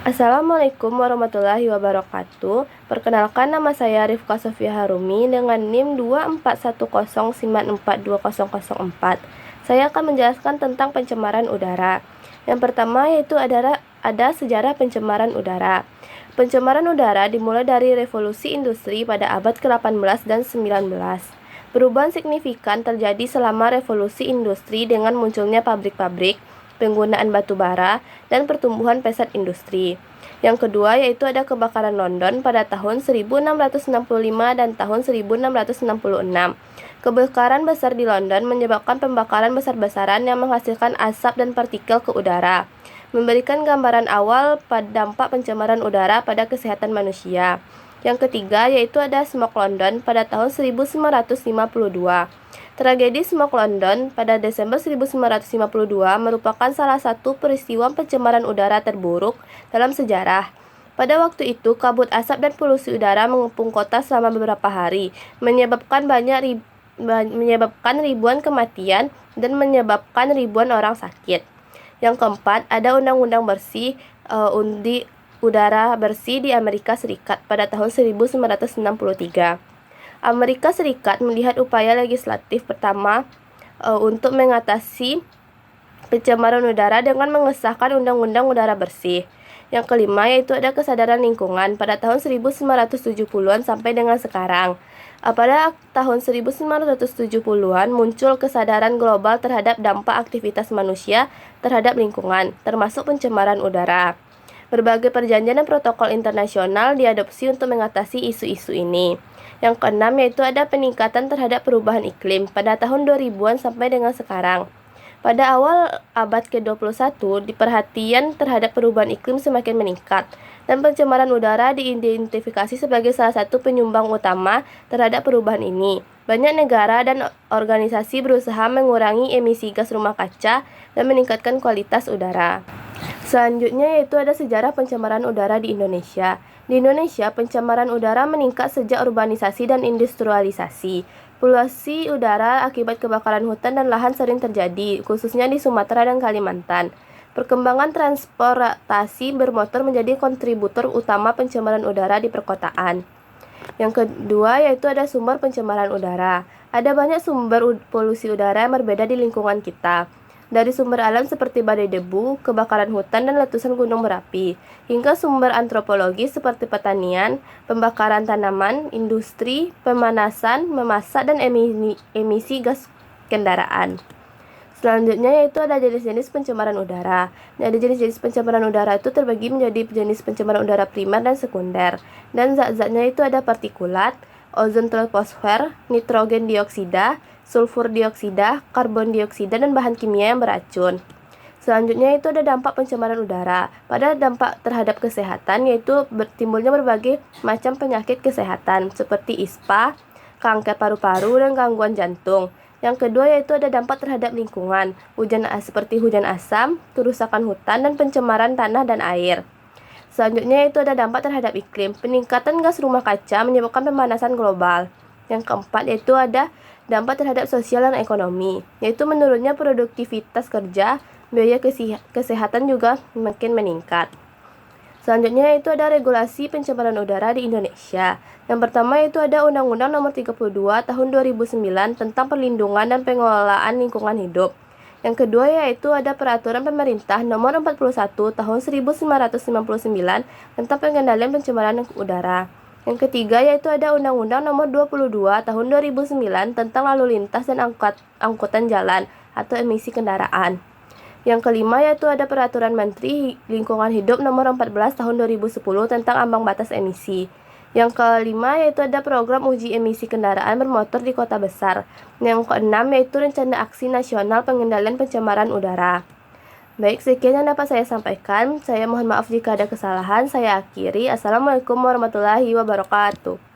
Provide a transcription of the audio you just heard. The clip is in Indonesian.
Assalamualaikum warahmatullahi wabarakatuh. Perkenalkan, nama saya Rifka Sofia Harumi dengan NIM 24109420004. Saya akan menjelaskan tentang pencemaran udara. Yang pertama yaitu ada sejarah pencemaran udara. Pencemaran udara dimulai dari revolusi industri pada abad ke-18 dan 19. Perubahan signifikan terjadi selama revolusi industri dengan munculnya pabrik-pabrik, penggunaan batu bara, dan pertumbuhan pesat industri. Yang kedua yaitu ada kebakaran London pada tahun 1665 dan tahun 1666. Kebakaran besar di London menyebabkan pembakaran besar-besaran yang menghasilkan asap dan partikel ke udara, memberikan gambaran awal pada dampak pencemaran udara pada kesehatan manusia. Yang ketiga yaitu ada Smog London pada tahun 1952. Tragedi Smog London pada Desember 1952 merupakan salah satu peristiwa pencemaran udara terburuk dalam sejarah. Pada waktu itu, kabut asap dan polusi udara mengepung kota selama beberapa hari, menyebabkan ribuan kematian dan menyebabkan ribuan orang sakit. Yang keempat, ada Undang-Undang Bersih Undi Udara Bersih di Amerika Serikat pada tahun 1963. Amerika Serikat melihat upaya legislatif pertama untuk mengatasi pencemaran udara dengan mengesahkan Undang-Undang Udara Bersih. Yang kelima yaitu ada kesadaran lingkungan pada tahun 1970-an sampai dengan sekarang. Pada tahun 1970-an muncul kesadaran global terhadap dampak aktivitas manusia terhadap lingkungan, termasuk pencemaran udara. Berbagai perjanjian dan protokol internasional diadopsi untuk mengatasi isu-isu ini. Yang keenam yaitu ada peningkatan terhadap perubahan iklim pada tahun 2000-an sampai dengan sekarang. Pada awal abad ke-21, perhatian terhadap perubahan iklim semakin meningkat, dan pencemaran udara diidentifikasi sebagai salah satu penyumbang utama terhadap perubahan ini. Banyak negara dan organisasi berusaha mengurangi emisi gas rumah kaca dan meningkatkan kualitas udara. Selanjutnya yaitu ada sejarah pencemaran udara di Indonesia. Di Indonesia, pencemaran udara meningkat sejak urbanisasi dan industrialisasi. Polusi udara akibat kebakaran hutan dan lahan sering terjadi, khususnya di Sumatera dan Kalimantan. Perkembangan transportasi bermotor menjadi kontributor utama pencemaran udara di perkotaan. Yang kedua yaitu ada sumber pencemaran udara. Ada banyak sumber polusi udara yang berbeda di lingkungan kita. Dari sumber alam seperti badai debu, kebakaran hutan dan letusan gunung berapi, hingga sumber antropologis seperti pertanian, pembakaran tanaman, industri, pemanasan, memasak, dan emisi gas kendaraan. Selanjutnya yaitu ada jenis-jenis pencemaran udara. Ada jenis-jenis pencemaran udara itu terbagi menjadi jenis pencemaran udara primer dan sekunder. Dan zat-zatnya itu ada partikulat, ozon troposfer, nitrogen dioksida, sulfur dioksida, karbon dioksida, dan bahan kimia yang beracun. Selanjutnya itu ada dampak pencemaran udara. Pada dampak terhadap kesehatan yaitu timbulnya berbagai macam penyakit kesehatan seperti ISPA, kanker paru-paru, dan gangguan jantung. Yang kedua yaitu ada dampak terhadap lingkungan, seperti hujan asam, kerusakan hutan, dan pencemaran tanah dan air. Selanjutnya itu ada dampak terhadap iklim. Peningkatan gas rumah kaca menyebabkan pemanasan global. Yang keempat yaitu ada dampak terhadap sosial dan ekonomi, yaitu menurunnya produktivitas kerja, biaya kesehatan juga makin meningkat. Selanjutnya itu ada regulasi pencemaran udara di Indonesia. Yang pertama itu ada Undang-Undang Nomor 32 Tahun 2009 tentang perlindungan dan pengelolaan lingkungan hidup. Yang kedua yaitu ada Peraturan Pemerintah Nomor 41 Tahun 1999 tentang pengendalian pencemaran udara. Yang ketiga yaitu ada Undang-Undang Nomor 22 Tahun 2009 tentang lalu lintas dan angkutan jalan atau emisi kendaraan. Yang kelima yaitu ada Peraturan Menteri Lingkungan Hidup Nomor 14 Tahun 2010 tentang ambang batas emisi. Yang kelima yaitu ada Program Uji Emisi Kendaraan Bermotor di Kota Besar. Yang keenam yaitu Rencana Aksi Nasional Pengendalian Pencemaran Udara. Baik, sekian yang dapat saya sampaikan. Saya mohon maaf jika ada kesalahan. Saya akhiri. Assalamualaikum warahmatullahi wabarakatuh.